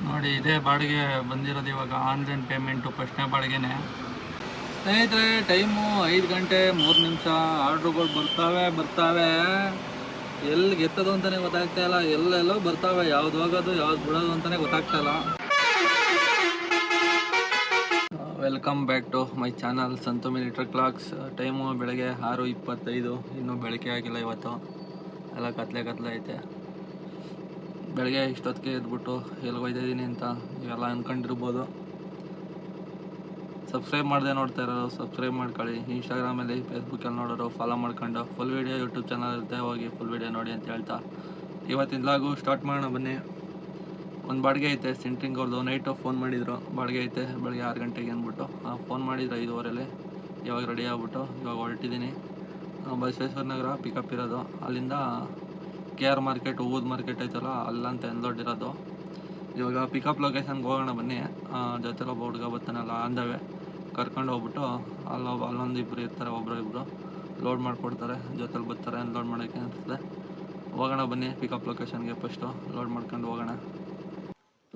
ನೋಡಿ ಇದೇ ಬಾಡಿಗೆ ಬಂದಿರೋದು ಇವಾಗ ಆನ್ಲೈನ್ ಪೇಮೆಂಟು ಫಸ್ಟ್ನೇ ಬಾಡಿಗೆನೇ. ಸ್ನೇಹಿತರೆ ಟೈಮು 5 ಗಂಟೆ 3 ನಿಮಿಷ. ಆರ್ಡ್ರುಗಳು ಬರ್ತಾವೆ ಎಲ್ಲಿಗೆ ಎತ್ತೋದು ಅಂತಲೇ ಗೊತ್ತಾಗ್ತಾ ಇಲ್ಲ. ಎಲ್ಲೆಲ್ಲೋ ಬರ್ತಾವೆ, ಯಾವ್ದು ಹೋಗೋದು ಯಾವ್ದು ಬಿಡೋದು ಅಂತಲೇ ಗೊತ್ತಾಗ್ತಾ ಇಲ್ಲ. Welcome back to my channel Santhu military clocks. Time ಬೆಳಗ್ಗೆ 6:25. ಇನ್ನೂ ಬೆಳಗ್ಗೆ ಆಗಿಲ್ಲ ಇವತ್ತು, ಎಲ್ಲ ಕತ್ಲೆ ಐತೆ. ಬೆಳಗ್ಗೆ ಇಷ್ಟೊತ್ತಿಗೆ ಎದ್ಬಿಟ್ಟು ಎಲ್ಲಿಗೆ ಹೋಗ್ತಾಯಿದ್ದೀನಿ ಅಂತ ಇವೆಲ್ಲ ಅಂದ್ಕೊಂಡಿರ್ಬೋದು. ಸಬ್ಸ್ಕ್ರೈಬ್ ಮಾಡದೆ ನೋಡ್ತಾ ಇರೋರು ಸಬ್ಸ್ಕ್ರೈಬ್ ಮಾಡ್ಕೊಳ್ಳಿ. ಇನ್ಸ್ಟಾಗ್ರಾಮಲ್ಲಿ ಫೇಸ್ಬುಕ್ಕಲ್ಲಿ ನೋಡೋರು ಫಾಲೋ ಮಾಡ್ಕೊಂಡು ಫುಲ್ ವೀಡಿಯೋ ಯೂಟ್ಯೂಬ್ ಚಾನಲ್ ಇರುತ್ತೆ, ಹೋಗಿ ಫುಲ್ ವೀಡಿಯೋ ನೋಡಿ ಅಂತ ಹೇಳ್ತಾ ಇವತ್ತಿನ ಲಾಗು ಸ್ಟಾರ್ಟ್ ಮಾಡೋಣ ಬನ್ನಿ. ಒಂದು ಬಾಡಿಗೆ ಐತೆ ಸೆಂಟ್ರಿಂಗ್ ಅವ್ರದ್ದು. ನೈಟು ಫೋನ್ ಮಾಡಿದರು, ಬಾಡಿಗೆ ಐತೆ ಬೆಳಗ್ಗೆ 6 ಗಂಟೆಗೆ ಅಂದ್ಬಿಟ್ಟು. ಫೋನ್ ಮಾಡಿದ್ರು 5:15. ಇವಾಗ ರೆಡಿ ಆಗ್ಬಿಟ್ಟು ಇವಾಗ ಹೊರಟಿದ್ದೀನಿ. ಬಸವೇಶ್ವರ ನಗರ ಪಿಕಪ್ ಇರೋದು. ಅಲ್ಲಿಂದ KR ಮಾರ್ಕೆಟ್, ಹೂವದ ಮಾರ್ಕೆಟ್ ಐತಲ್ಲ ಅಲ್ಲಂತ ಎಂದೊಡ್ಡಿರೋದು. ಇವಾಗ ಪಿಕಪ್ ಲೊಕೇಶನ್ಗೆ ಹೋಗೋಣ ಬನ್ನಿ. ಜೊತೆಲಿ ಒಬ್ಬ ಹುಡುಗ ಬರ್ತಾನಲ್ಲ ಅಂದವೆ ಕರ್ಕೊಂಡು ಹೋಗ್ಬಿಟ್ಟು ಅಲ್ಲೊಂದು ಇಬ್ಬರು ಇರ್ತಾರೆ, ಒಬ್ಬರು ಲೋಡ್ ಮಾಡಿಕೊಡ್ತಾರೆ, ಜೊತೆಲಿ ಬರ್ತಾರೆ ಅನ್ಲೋಡ್ ಮಾಡೋಕ್ಕೆ ಅನಿಸ್ತದೆ. ಹೋಗೋಣ ಬನ್ನಿ ಪಿಕಪ್ ಲೊಕೇಶನ್ಗೆ. ಫಸ್ಟು ಲೋಡ್ ಮಾಡ್ಕೊಂಡು ಹೋಗೋಣ.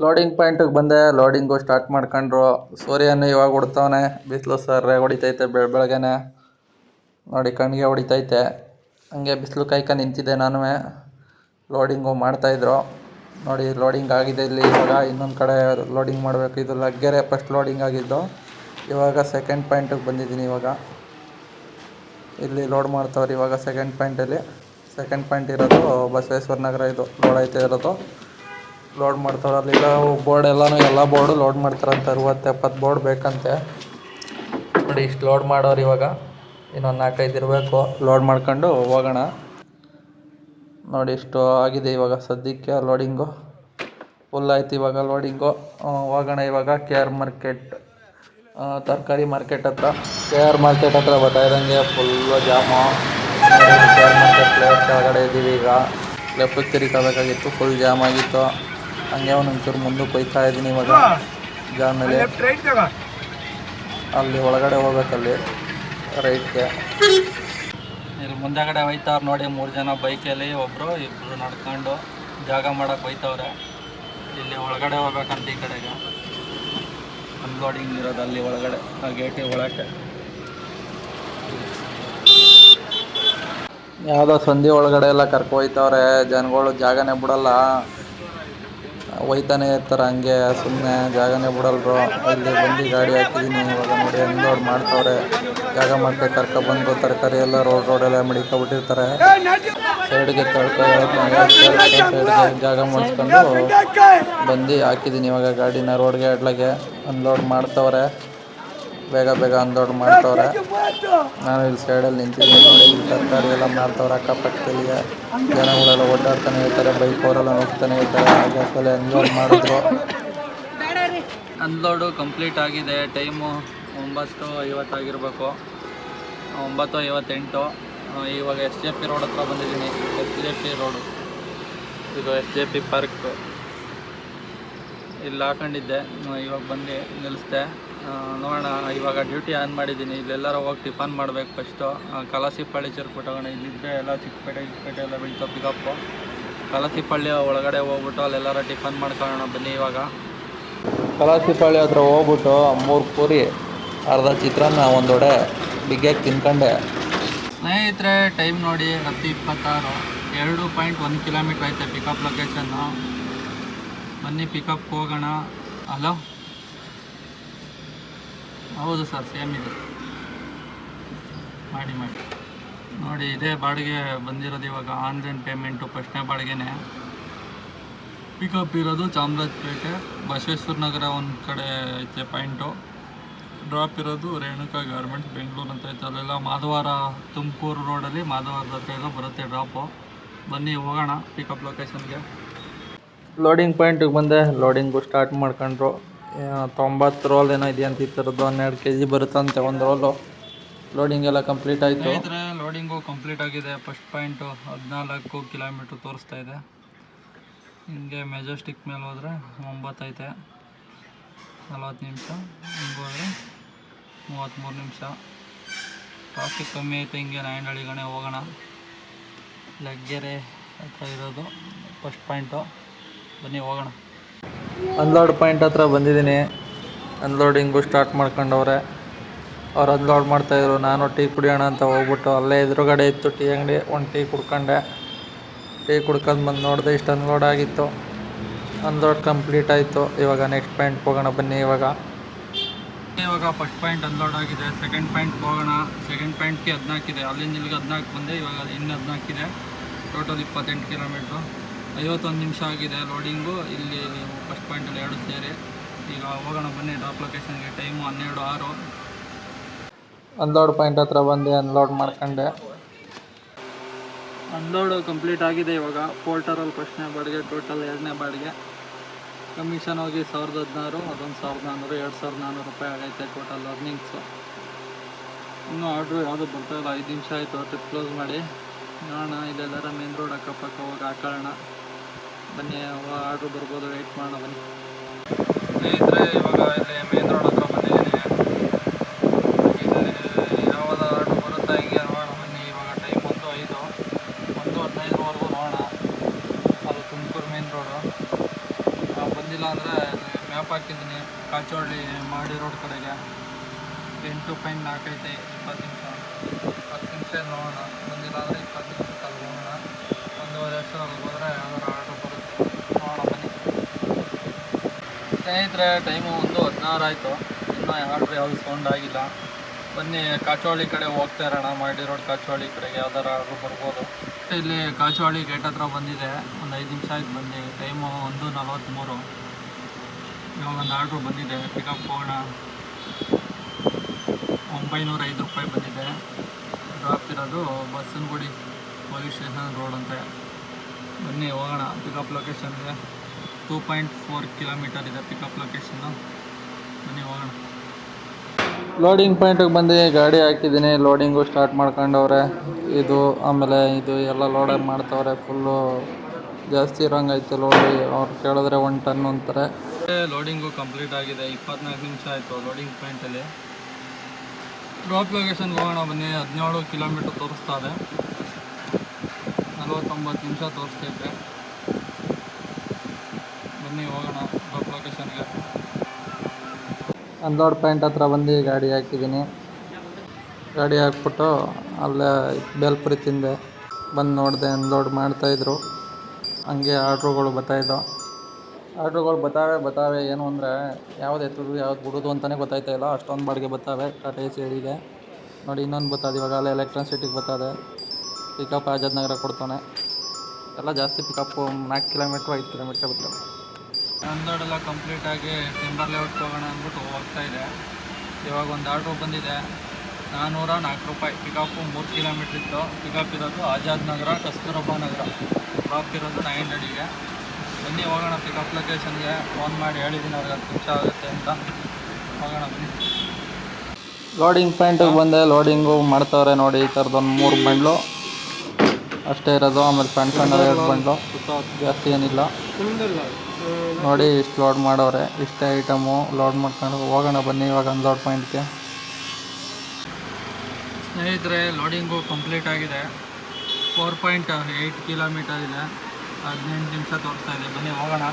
ಲೋಡಿಂಗ್ ಪಾಯಿಂಟಿಗೆ ಬಂದೆ. ಲೋಡಿಂಗು ಸ್ಟಾರ್ಟ್ ಮಾಡ್ಕೊಂಡ್ರು. ಸೂರ್ಯನ ಇವಾಗ ಹೊಡ್ತವನೆ, ಬಿಸಿಲು ಸರ್ರೆ ಹೊಡಿತೈತೆ ಬೆಳಗ್ಗೆನೆ. ನೋಡಿ ಕಣ್ಣಿಗೆ ಹೊಡಿತೈತೆ. ಹಂಗೆ ಬಿಸಿಲು ಕಾಯ್ಕೊಂಡು ನಿಂತಿದ್ದೆ ನಾನು. ಲೋಡಿಂಗು ಮಾಡ್ತಾಯಿದ್ರು. ನೋಡಿ ಲೋಡಿಂಗ್ ಆಗಿದೆ ಇಲ್ಲಿ. ಇವಾಗ ಇನ್ನೊಂದು ಕಡೆ ಲೋಡಿಂಗ್ ಮಾಡಬೇಕು. ಇದು ಲಗ್ಗೆರೆ ಫಸ್ಟ್ ಲೋಡಿಂಗ್ ಆಗಿದ್ದು. ಇವಾಗ ಸೆಕೆಂಡ್ ಪಾಯಿಂಟಿಗೆ ಬಂದಿದ್ದೀನಿ. ಇವಾಗ ಇಲ್ಲಿ ಲೋಡ್ ಮಾಡ್ತಾವ್ರೆ. ಇವಾಗ ಸೆಕೆಂಡ್ ಪಾಯಿಂಟ್ ಇರೋದು ಬಸವೇಶ್ವರ ನಗರ. ಇದು ಲೋಡ್ ಐತೆ ಇರೋದು. ಲೋಡ್ ಮಾಡ್ತಾವ್ರೆ. ಅಲ್ಲಿಲ್ಲ ಬೋರ್ಡ್ ಎಲ್ಲ ಬೋರ್ಡು ಲೋಡ್ ಮಾಡ್ತಾರಂತೆ. 60-70 ಬೋರ್ಡ್ ಬೇಕಂತೆ. ನೋಡಿ ಇಷ್ಟು ಲೋಡ್ ಮಾಡೋರು. ಇವಾಗ ಇನ್ನೊಂದು 4-5 ಇರಬೇಕು. ಲೋಡ್ ಮಾಡ್ಕೊಂಡು ಹೋಗೋಣ. ನೋಡಿ ಇಷ್ಟು ಆಗಿದೆ ಇವಾಗ ಸದ್ಯಕ್ಕೆ ಲೋಡಿಂಗು. ಫುಲ್ ಆಯ್ತು ಇವಾಗ ಲೋಡಿಂಗು. ಹೋಗೋಣ ಇವಾಗ KR ಮಾರ್ಕೆಟ್, ತರಕಾರಿ ಮಾರ್ಕೆಟ್ ಹತ್ರ. KR ಮಾರ್ಕೆಟ್ ಹತ್ರ ಬರ್ತಾ ಇದ್ದಂಗೆ full jam. KR market place ಕೆಳಗಡೆ ಇದ್ದೀವಿ. ಈಗ ಲೆಫ್ಟಿಗೆ ತಿರುಗಬೇಕಾಗಿತ್ತು, ಫುಲ್ ಜಾಮ್ ಆಗಿತ್ತು. ಹಂಗೆ ಒಂಚೂರು ಮುಂದಕ್ಕೆ ಹೋಗ್ತಾ ಇದ್ದೀನಿ ಇವಾಗ ಜಾಮಲ್ಲಿ. ಅಲ್ಲಿ ಒಳಗಡೆ ಹೋಗ್ಬೇಕಲ್ಲಿ ರೈಟ್ಗೆ. ಇಲ್ಲಿ ಮುಂದೆಗಡೆ ಹೋಯ್ತವ್ರು ನೋಡಿ 3 ಜನ ಬೈಕಲ್ಲಿ, ಒಬ್ಬರು ಇಬ್ಬರು ನಡ್ಕೊಂಡು ಜಾಗ ಮಾಡೋಕೆ ಹೋಯ್ತವ್ರೆ. ಇಲ್ಲಿ ಒಳಗಡೆ ಹೋಗ್ಬೇಕಂತ ಈ ಕಡೆಗೆ ಅನ್ಲೋಡಿಂಗ್ ಇರೋದು. ಅಲ್ಲಿ ಒಳಗಡೆ ಆ ಗೇಟಿಗೆ ಒಳಕ್ಕೆ ಯಾವುದೋ ಸಂಧಿ ಒಳಗಡೆ ಎಲ್ಲ ಹೋಯ್ತವ್ರೆ ಜನಗಳು. ಜಾಗನೇ ಬಿಡಲ್ಲ, ಹೋಯ್ತಾನೆ ಇರ್ತಾರೆ ಹಂಗೆ ಸುಮ್ಮನೆ, ಜಾಗನೇ ಬಿಡಲ್ರು. ಇಲ್ಲಿ ಬಂದು ಗಾಡಿ ಹಾಕಿದ್ದೀನಿ. ಇವಾಗ ನೋಡಿ ಅನ್ಲೋಡ್ ಮಾಡ್ತವ್ರೆ. ಜಾಗ ಮಾಡ್ಕೊಂಡು ಕರ್ಕೊಬಂದು ತರಕಾರಿ ಎಲ್ಲ ರೋಡೆಲ್ಲ ಮಡಿಕೊಬಿಟ್ಟಿರ್ತಾರೆ. ಸೈಡ್ಗೆ ಸೈಡ್ಗೆ ಜಾಗ ಮಾಡಿಸ್ಕೊಂಡು ಬಂದು ಹಾಕಿದ್ದೀನಿ. ಇವಾಗ ಗಾಡಿನ ರೋಡ್ಗೆ ಅಡ್ಲಾಗೆ ಅನ್ಲೋಡ್ ಮಾಡ್ತವ್ರೆ. ಬೇಗ ಅನ್ಲೋಡ್ ಮಾಡ್ತವ್ರೆ. ನಾನು ಇಲ್ಲಿ ಸೈಡಲ್ಲಿ ನಿಂತಿದ್ದೀನಿ. ನೋಡಿ ಇಲ್ಲಿ ತರಕಾರಿ ಎಲ್ಲ ಮಾಡ್ತವ್ರೆ. ಅಕ್ಕಪಕ್ಕದಲ್ಲಿ ಜನಗಳೆಲ್ಲ ಓಡಾಡ್ತಾನೆ ಇರ್ತಾರೆ, ಬೈಕ್ ಅವರೆಲ್ಲ ಹೋಗ್ತಾನೆ ಇರ್ತಾರೆ. ಹಾಗೆ ಅನ್ಲೋಡ್ ಮಾಡಿದ್ರು. ಅನ್ಲೋಡು ಕಂಪ್ಲೀಟ್ ಆಗಿದೆ. ಟೈಮು 9:50 ಆಗಿರಬೇಕು, 9:58. ಇವಾಗ SJP ರೋಡ್ ಹತ್ರ ಬಂದಿದ್ದೀನಿ. SJP ರೋಡು ಇದು SJP ಪಾರ್ಕ್. ಇಲ್ಲಿ ಹಾಕೊಂಡಿದ್ದೆ, ಇವಾಗ ಬಂದು ನಿಲ್ಲಿಸ್ದೆ. ನೋಡೋಣ. ಇವಾಗ ಡ್ಯೂಟಿ ಆನ್ ಮಾಡಿದ್ದೀನಿ. ಇಲ್ಲೆಲ್ಲರೂ ಹೋಗಿ ಟಿಫನ್ ಮಾಡಬೇಕು ಫಸ್ಟು. ಕಲಾಸಿಪಳ್ಳಿ ಚರ್ಕ್ಬಿಟ್ಟು ಹೋಗೋಣ. ಇಲ್ಲಿದ್ದರೆ ಎಲ್ಲ ಚಿಕ್ಕಪೇಟೆ ಎಲ್ಲ ಬೀಳ್ತಾವೆ ಪಿಕಪ್ಪು. ಕಲಾಸಿಪಳ್ಳಿ ಒಳಗಡೆ ಹೋಗ್ಬಿಟ್ಟು ಅಲ್ಲೆಲ್ಲರೂ ಟಿಫನ್ ಮಾಡ್ಕೊಳ್ಳೋಣ ಬನ್ನಿ. ಇವಾಗ ಕಲಾಸಿಪಳ್ಳಿ ಹತ್ರ ಹೋಗ್ಬಿಟ್ಟು 3 ಪೂರಿ, ಅರ್ಧ ಚಿತ್ರಾನ್ನ, 1 ವಡೆ ಬಿಗ್ಗಾಗಿ ತಿನ್ಕೊಂಡೆ. ಸ್ನೇಹಿತರೆ ಟೈಮ್ ನೋಡಿ 10:26. 2.1 ಕಿಲೋಮೀಟ್ರ್ ಐತೆ ಪಿಕಪ್ ಲೊಕೇಶನ್ನು. ಬನ್ನಿ ಪಿಕಪ್ಗೆ ಹೋಗೋಣ. ಹಲೋ, ಹೌದು ಸರ್, ಸೇಮ್ ಇದೆ. ಮಾಡಿ ನೋಡಿ ಇದೇ ಬಾಡಿಗೆ ಬಂದಿರೋದು. ಇವಾಗ ಆನ್ಲೈನ್ ಪೇಮೆಂಟು ಫಸ್ಟ್ನೇ ಬಾಡಿಗೆನೇ. ಪಿಕಪ್ ಇರೋದು ಚಾಮರಾಜಪೇಟೆ, ಬಸವೇಶ್ವರ ನಗರ ಒಂದು ಕಡೆ ಐತೆ ಪಾಯಿಂಟು. ಡ್ರಾಪ್ ಇರೋದು ರೇಣುಕಾ ಗಾರ್ಮೆಂಟ್ಸ್ ಬೆಂಗಳೂರು ಅಂತ ಐತೆ. ಅಲ್ಲೆಲ್ಲ ಮಾಧವಾರ, ತುಮಕೂರು ರೋಡಲ್ಲಿ ಮಾಧವಾರದ ಹತ್ರ ಎಲ್ಲ ಬರುತ್ತೆ ಡ್ರಾಪು. ಬನ್ನಿ ಹೋಗೋಣ ಪಿಕಪ್ ಲೊಕೇಶನ್ಗೆ. ಲೋಡಿಂಗ್ ಪಾಯಿಂಟಿಗೆ ಬಂದೆ. ಲೋಡಿಂಗು ಸ್ಟಾರ್ಟ್ ಮಾಡ್ಕೊಂಡ್ರು. 90 ರೋಲ್ ಏನೋ ಇದೆ ಅಂತ ಇತ್ತರದ್ದು. 12 kg ಬರುತ್ತಂತೆ ಒಂದು ರೋಲು. ಲೋಡಿಂಗ್ ಎಲ್ಲ ಕಂಪ್ಲೀಟ್ ಆಯಿತು. ಲೋಡಿಂಗು ಕಂಪ್ಲೀಟ್ ಆಗಿದೆ. ಫಸ್ಟ್ ಪಾಯಿಂಟು 14 ಕಿಲೋಮೀಟ್ರ್ ತೋರಿಸ್ತಾ ಇದೆ. ಹಿಂಗೆ ಮೆಜೆಸ್ಟಿಕ್ ಮೇಲೆ ಹೋದರೆ 9 ಐತೆ, 40 ನಿಮಿಷ. ಹಿಂಗೆ ಹೋದರೆ 33 ನಿಮಿಷ. ಟ್ರಾಫಿಕ್ ಕಮ್ಮಿ ಐತೆ. ಹಿಂಗೆ ನಾಯಂಡಹಳ್ಳಿಗಣೆ ಹೋಗೋಣ. ಲಗ್ಗೆರೆ ಹತ್ರ ಇರೋದು ಫಸ್ಟ್ ಪಾಯಿಂಟು. ಬನ್ನಿ ಹೋಗೋಣ. ಅನ್ಲೋಡ್ ಪಾಯಿಂಟ್ ಹತ್ರ ಬಂದಿದ್ದೀನಿ. ಅನ್ಲೋಡಿಂಗು ಸ್ಟಾರ್ಟ್ ಮಾಡ್ಕೊಂಡವ್ರೆ. ಅವ್ರು ಅನ್ಲೋಡ್ ಮಾಡ್ತಾಯಿದ್ರು. ನಾನು ಟೀ ಕುಡಿಯೋಣ ಅಂತ ಹೋಗ್ಬಿಟ್ಟು ಅಲ್ಲೇ ಎದುರುಗಡೆ ಇತ್ತು ಟೀ ಅಂಗಡಿ. ಒಂದು ಟೀ ಕುಡ್ಕೊಂಡೆ. ಟೀ ಕುಡ್ಕೊಂಡು ಬಂದು ನೋಡಿದೆ ಇಷ್ಟು ಅನ್ಲೋಡ್ ಆಗಿತ್ತು. ಅನ್ಲೋಡ್ ಕಂಪ್ಲೀಟ್ ಆಯಿತು. ಇವಾಗ ನೆಕ್ಸ್ಟ್ ಪಾಯಿಂಟ್ಗೆ ಹೋಗೋಣ ಬನ್ನಿ. ಇವಾಗ ಫಸ್ಟ್ ಪಾಯಿಂಟ್ ಅನ್ಲೋಡ್ ಆಗಿದೆ. ಸೆಕೆಂಡ್ ಪಾಯಿಂಟ್ಗೆ ಹೋಗೋಣ. ಸೆಕೆಂಡ್ ಪಾಯಿಂಟ್ಗೆ 14 ಇದೆ. ಅಲ್ಲಿಂದ ಇಲ್ಲಿಗೆ 14 ಬಂದೆ. ಇವಾಗ ಅದು ಇನ್ನೂ 14 ಇದೆ. Total 28 kilometre. 51 ನಿಮಿಷ ಆಗಿದೆ ಲೋಡಿಂಗು. ಇಲ್ಲಿ ಫಸ್ಟ್ ಪಾಯಿಂಟಲ್ಲಿ 2 ಸೇರಿ. ಈಗ ಹೋಗೋಣ ಬನ್ನಿ ಡ್ರಾಪ್ ಲೊಕೇಶನ್ಗೆ. ಟೈಮು 12:06. ಅನ್ಲೋಡ್ ಪಾಯಿಂಟ್ ಹತ್ರ ಬಂದು ಅನ್ಲೋಡ್ ಮಾಡ್ಕೊಂಡೆ. ಅನ್ಲೋಡ್ ಕಂಪ್ಲೀಟ್ ಆಗಿದೆ. ಇವಾಗ ಪೋರ್ಟರಲ್ಲಿ ಫಸ್ಟ್ನೇ ಬಾಡಿಗೆ, ಟೋಟಲ್ 2ನೇ ಬಾಡಿಗೆ. ಕಮಿಷನ್ ಹೋಗಿ 1016, ಅದೊಂದು 1400, 2400 ರೂಪಾಯಿ ಆಗೈತೆ ಟೋಟಲ್ ಅರ್ನಿಂಗ್ಸು. ಇನ್ನೂ ಆರ್ಡ್ರು ಯಾವುದೂ ಬರ್ತಾಯಿಲ್ಲ. 5 ನಿಮಿಷ ಆಯಿತು ಟ್ರಿಪ್ ಕ್ಲೋಸ್ ಮಾಡಿ. ನೋಡೋಣ ಇಲ್ಲೆಲ್ಲರ ಮೇನ್ ರೋಡ್ ಅಕ್ಕಪಕ್ಕ ಹೋಗಿ ಹಾಕೋಣ ಬನ್ನಿ. ಆರ್ಡ್ರು ಬರ್ಬೋದು, ವೆಯ್ಟ್ ಮಾಡೋಣ ಬನ್ನಿ ಸ್ನೇಹಿತರೆ. ಇವಾಗ ಇಲ್ಲಿ ಮೇನ್ ರೋಡ್ ಹತ್ರ ಬಂದಿದ್ದೀನಿ. ಯಾವಾಗ ಆರ್ಡ್ರು ಬರುತ್ತಾ ಹಿಂಗೆ ನೋಡೋಣ ಬನ್ನಿ. ಇವಾಗ ಟೈಮ್ 1:05, 1:15ವರೆಗೂ ನೋಡೋಣ. ಅದು ತುಮಕೂರು ಮೇನ್ ರೋಡು. ಬಂದಿಲ್ಲ ಅಂದರೆ ಮ್ಯಾಪ್ ಹಾಕಿದ್ದೀನಿ. ಕಾಚೋಳ್ಳಿ ಮಾಡಿ ರೋಡ್ ಕಡೆಗೆ 8.4 ಐತೆ. 20 ನಿಮಿಷ, 10 ನಿಮಿಷ ನೋಡೋಣ. ಬಂದಿಲ್ಲ ಅಂದರೆ 20 ನಿಮಿಷಕ್ಕೆ ಹೋಗೋಣ. 1:15 ಅಷ್ಟರಲ್ಲಿ ಹೋದರೆ ಯಾವ್ದಾರು ಆರ್ಡ್ರ್ ಬರುತ್ತೆ. ನೋಡೋಣ ಬನ್ನಿ ಸ್ನೇಹಿತರೆ. ಟೈಮು 1:16 ಆಯಿತು. ಇನ್ನೂ ಆರ್ಡ್ರ್ ಯಾವುದು ಸೌಂಡ್ ಆಗಿಲ್ಲ. ಬನ್ನಿ ಕಾಚೋಳ್ಳಿ ಕಡೆ ಹೋಗ್ತಾ ಇರೋಣ. ಮಾಡಿ ರೋಡ್ ಕಾಚೋಳ್ಳಿ ಕಡೆಗೆ ಯಾವ್ದಾರು ಆರ್ಡ್ರ್ ಬರ್ಬೋದು. ಇಲ್ಲಿ ಕಾಚೋಳ್ಳಿ ಗೇಟ್ ಹತ್ರ ಬಂದಿದೆ. ಒಂದು 5 ನಿಮಿಷ ಆಯ್ತು ಬಂದು. ಟೈಮು 1:43. ಇವಾಗ ಒಂದು ಆರ್ಡ್ರು ಬಂದಿದೆ. ಪಿಕಪ್ ಹೋಗೋಣ. 905 ರೂಪಾಯಿ ಬಂದಿದೆ. ಡ್ರಾಪ್ ಇರೋದು ಬಸವನಗುಡಿ ಪೊಲೀಸ್ ಸ್ಟೇಷನ್ ರೋಡ್ ಅಂತ. ಬನ್ನಿ ಹೋಗೋಣ ಪಿಕಪ್ ಲೊಕೇಶನ್ಗೆ. 2.4 ಕಿಲೋಮೀಟರ್ ಇದೆ ಪಿಕಪ್ ಲೊಕೇಶನ್ನು. ಬನ್ನಿ ಹೋಗೋಣ. ಲೋಡಿಂಗ್ ಪಾಯಿಂಟಿಗೆ ಬಂದು ಗಾಡಿ ಹಾಕಿದ್ದೀನಿ. ಲೋಡಿಂಗು ಸ್ಟಾರ್ಟ್ ಮಾಡ್ಕೊಂಡವ್ರೆ. ಇದು ಆಮೇಲೆ ಇದು ಎಲ್ಲ ಲೋಡ್ ಮಾಡ್ತವ್ರೆ. ಫುಲ್ಲು ಜಾಸ್ತಿ ಇರೋಂಗೈತೆ ಲೋಡಿ. ಅವ್ರು ಕೇಳಿದ್ರೆ 1 ಟನ್ ಅಂತಾರೆ. ಲೋಡಿಂಗು ಕಂಪ್ಲೀಟ್ ಆಗಿದೆ. 24 ನಿಮಿಷ ಆಯಿತು ಲೋಡಿಂಗ್ ಪಾಯಿಂಟಲ್ಲಿ. ಡ್ರಾಪ್ ಲೊಕೇಶನ್ಗೆ ಹೋಗೋಣ ಬನ್ನಿ. 17 ಕಿಲೋಮೀಟ್ರ್ ತೋರಿಸ್ತಾ ಇದೆ. 49 ನಿಮಿಷ ತೋರಿಸ್ತೈತೆ. ಬನ್ನಿ ಹೋಗೋಣ ಡ್ರಾಪ್ ಲೊಕೇಶನ್ಗೆ. ಅನ್ಲೋಡ್ ಪಾಯಿಂಟ್ ಹತ್ರ ಬಂದು ಗಾಡಿ ಹಾಕಿದ್ದೀನಿ. ಗಾಡಿ ಹಾಕ್ಬಿಟ್ಟು ಅಲ್ಲೇ ಬೇಲ್ಪುರಿ ತಿಂದೆ. ಬಂದು ನೋಡಿದೆ ಅನ್ಲೋಡ್ ಮಾಡ್ತಾಯಿದ್ರು. ಹಂಗೆ ಆರ್ಡ್ರುಗಳು ಬರ್ತಾಯಿದ್ದವು. ಆರ್ಡ್ರುಗಳು ಬರ್ತಾವೆ. ಏನು ಅಂದರೆ ಯಾವ್ದು ಎತ್ತೋದು ಯಾವ್ದು ಬಿಡೋದು ಅಂತಲೇ ಗೊತ್ತಾಯ್ತಾ ಇಲ್ಲ. ಅಷ್ಟೊಂದು ಬಾಡಿಗೆ ಬರ್ತಾವೆ. ಟಾಟಾ ಎ ಸಿ ಇದೆ ನೋಡಿ. ಇನ್ನೊಂದು ಬರ್ತದೆ ಇವಾಗ. ಅಲ್ಲೇ ಎಲೆಕ್ಟ್ರಾನ್ಸಿಟಿಗೆ ಬರ್ತದೆ. ಪಿಕಪ್ ಆಜಾದ್ ನಗರ ಕೊಡ್ತಾನೆ. ಎಲ್ಲ ಜಾಸ್ತಿ ಪಿಕಪ್ಪು 4 ಕಿಲೋಮೀಟ್ರ್ 5 ಕಿಲೋಮೀಟ್ರ್ ಬರ್ತವೆ. ಅನ್ಲೋಡೆಲ್ಲ ಕಂಪ್ಲೀಟಾಗಿ ಟಿಂಬರ್ ಲೇಔಟ್ಗೆ ಹೋಗೋಣ ಅಂದ್ಬಿಟ್ಟು ಹೋಗ್ತಾಯಿದೆ. ಇವಾಗ ಒಂದು ಆರ್ಡ್ರು ಬಂದಿದೆ. 404 ರೂಪಾಯಿ. ಪಿಕಪ್ಪು 3 ಕಿಲೋಮೀಟ್ರ್ ಇತ್ತು. ಪಿಕಪ್ ಇರೋದು ಆಜಾದ್ ನಗರ, ಕಸ್ತೂರಬಾ ನಗರ. ಡ್ರಾಪ್ ಇರೋದು 900ಗೆ. ಬನ್ನಿ ಹೋಗೋಣ ಪಿಕಪ್ ಲೊಕೇಶನ್ಗೆ. ಫೋನ್ ಮಾಡಿ ಹೇಳಿದ್ದೀನಿ ಅವ್ರಿಗೆ 10 ನಿಮಿಷ ಆಗುತ್ತೆ ಅಂತ. ಹೋಗೋಣ ಬನ್ನಿ. ಲೋಡಿಂಗ್ ಪಾಯಿಂಟಿಗೆ ಬಂದೆ. ಲೋಡಿಂಗು ಮಾಡ್ತವ್ರೆ ನೋಡಿ. ಈ ಥರದೊಂದು 3 ಬಂಡ್ಲು ಅಷ್ಟೇ ಇರೋದು. ಆಮೇಲೆ ಸಣ್ಣ 2 ಬಂಡ್ಲು, ಜಾಸ್ತಿ ಏನಿಲ್ಲ ನೋಡಿ. ಇಷ್ಟು ಲೋಡ್ ಮಾಡವ್ರೆ. ಇಷ್ಟೇ ಐಟಮು ಲೋಡ್ ಮಾಡ್ಕೊಂಡು ಹೋಗೋಣ ಬನ್ನಿ ಇವಾಗ ಅನ್ಲೋಡ್ ಪಾಯಿಂಟ್ಗೆ. ಸ್ನೇಹಿತರೆ ಲೋಡಿಂಗು ಕಂಪ್ಲೀಟ್ ಆಗಿದೆ. 4.8 ಕಿಲೋಮೀಟರ್ ಇದೆ. 18 ನಿಮಿಷ ತೋರಿಸ್ತಾ ಇದೆ. ಬನ್ನಿ ಹೋಗೋಣ.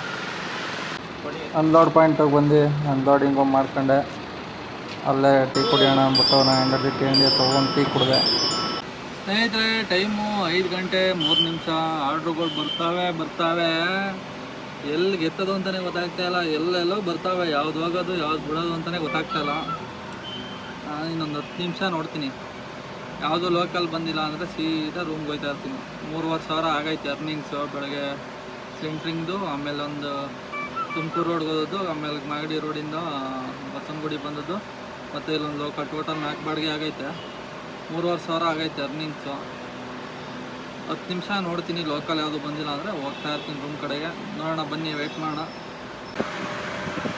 ಅನ್ಲೋಡ್ ಪಾಯಿಂಟಿಗೆ ಬಂದು ಅನ್ಲೋಡಿಂಗು ಮಾಡ್ಕೊಂಡೆ. ಅಲ್ಲೇ ಟೀ ಕುಡಿಯೋಣ ಅಂದ್ಬಿಟ್ಟು ನಾನು ಎಂಡಲ್ಲಿ ಟೀ ಅಂಗಡಿ ತೊಗೊಂಡು ಟೀ ಕುಡಿದೆ. ಸ್ನೇಹಿತರೆ ಟೈಮು 5 ಗಂಟೆ 3 ನಿಮಿಷ. ಆರ್ಡ್ರುಗಳು ಬರ್ತಾವೆ. ಎಲ್ಲಿಗೆ ಎತ್ತೋದು ಅಂತಲೇ ಗೊತ್ತಾಗ್ತಾಯಿಲ್ಲ. ಎಲ್ಲೆಲ್ಲೋ ಬರ್ತಾವೆ. ಯಾವ್ದು ಹೋಗೋದು ಯಾವ್ದು ಬಿಡೋದು ಅಂತಲೇ ಗೊತ್ತಾಗ್ತಾಯಿಲ್ಲ. ಇನ್ನೊಂದು 10 ನಿಮಿಷ ನೋಡ್ತೀನಿ. ಯಾವುದೂ ಲೋಕಲ್ ಬಂದಿಲ್ಲ ಅಂದರೆ ಸೀದಾ ರೂಮ್ಗೆ ಹೋಗ್ತಾ ಇರ್ತೀನಿ. 3,500 ಆಗೈತೆ ಅರ್ನಿಂಗ್ಸು. ಬೆಳಗ್ಗೆ ಸೆಂಟ್ರಿಂಗ್ದು, ಆಮೇಲೆ ಒಂದು ತುಮಕೂರು ರೋಡ್ಗೆ ಹೋದದ್ದು, ಆಮೇಲೆ ಮಾಗಡಿ ರೋಡಿಂದ ಬಸವನಗುಡಿ ಬಂದದ್ದು, ಮತ್ತು ಇಲ್ಲೊಂದು ಲೋಕಲ್. ಟೋಟಲ್ 4 ಬಾಡಿಗೆ ಆಗೈತೆ. 3,500 ಆಗೈತೆ ಅರ್ನಿಂಗ್ಸು. 10 ನಿಮಿಷ ನೋಡ್ತೀನಿ. ಲೋಕಲ್ ಯಾವುದು ಬಂದಿಲ್ಲ ಅಂದರೆ ಹೋಗ್ತಾ ಇರ್ತೀನಿ ರೂಮ್ ಕಡೆಗೆ. ನೋಡೋಣ ಬನ್ನಿ, ವೆಯ್ಟ್ ಮಾಡೋಣ.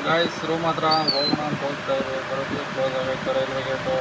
ಗಾಯ್ಸ್ ರೂಮ್ ಹತ್ರ ಹೋಗೋಣ ಅಂತ ಹೋಗ್ತಾಯಿದ್ವಿ. ಬರೋದು ಕ್ಲೋಸ್ ಆಗೈತೆ ರೈಲ್ವೆ ಗೇಟು.